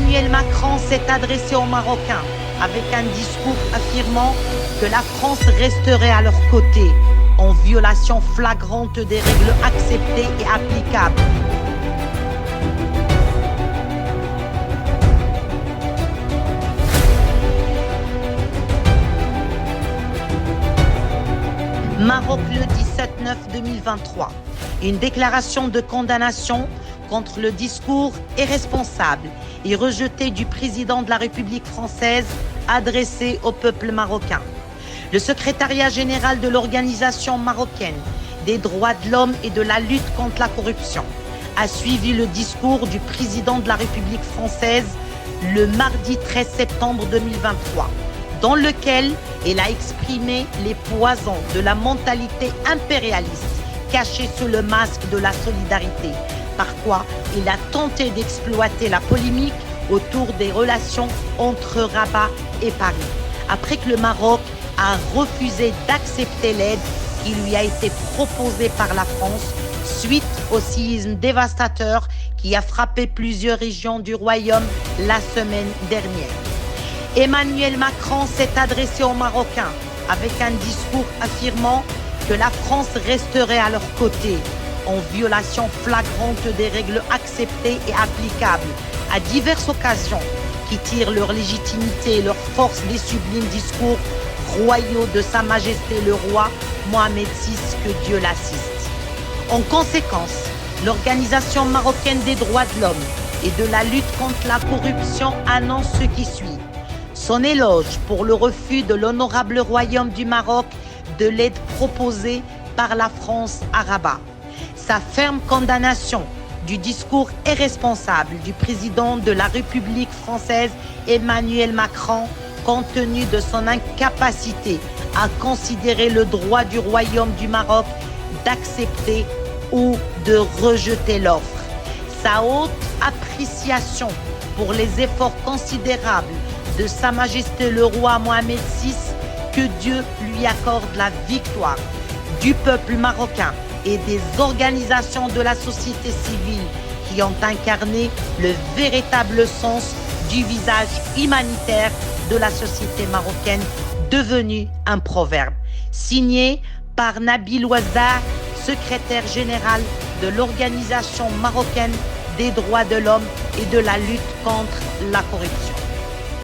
Emmanuel Macron s'est adressé aux Marocains avec un discours affirmant que la France resterait à leur côté en violation flagrante des règles acceptées et applicables. Maroc le 17/9/2023. Une déclaration de condamnation contre le discours irresponsable et rejeté du président de la République française adressé au peuple marocain. Le secrétariat général de l'Organisation marocaine des droits de l'homme et de la lutte contre la corruption a suivi le discours du président de la République française le mardi 13 septembre 2023, dans lequel il a exprimé les poisons de la mentalité impérialiste cachée sous le masque de la solidarité, par quoi il a tenté d'exploiter la polémique autour des relations entre Rabat et Paris, après que le Maroc a refusé d'accepter l'aide qui lui a été proposée par la France suite au séisme dévastateur qui a frappé plusieurs régions du royaume la semaine dernière. Emmanuel Macron s'est adressé aux Marocains avec un discours affirmant que la France resterait à leur côté en violation flagrante des règles acceptées et applicables à diverses occasions qui tirent leur légitimité et leur force des sublimes discours royaux de Sa Majesté le roi Mohamed VI, que Dieu l'assiste. En conséquence, l'Organisation marocaine des droits de l'homme et de la lutte contre la corruption annonce ce qui suit. Son éloge pour le refus de l'honorable royaume du Maroc de l'aide proposée par la France à Rabat. Sa ferme condamnation du discours irresponsable du président de la République française Emmanuel Macron, compte tenu de son incapacité à considérer le droit du royaume du Maroc d'accepter ou de rejeter l'offre. Sa haute appréciation pour les efforts considérables de Sa Majesté le roi Mohamed VI, que Dieu lui accorde la victoire, du peuple marocain et des organisations de la société civile qui ont incarné le véritable sens du visage humanitaire de la société marocaine, devenu un proverbe. Signé par Nabil Ouazzar, secrétaire général de l'Organisation marocaine des droits de l'homme et de la lutte contre la corruption.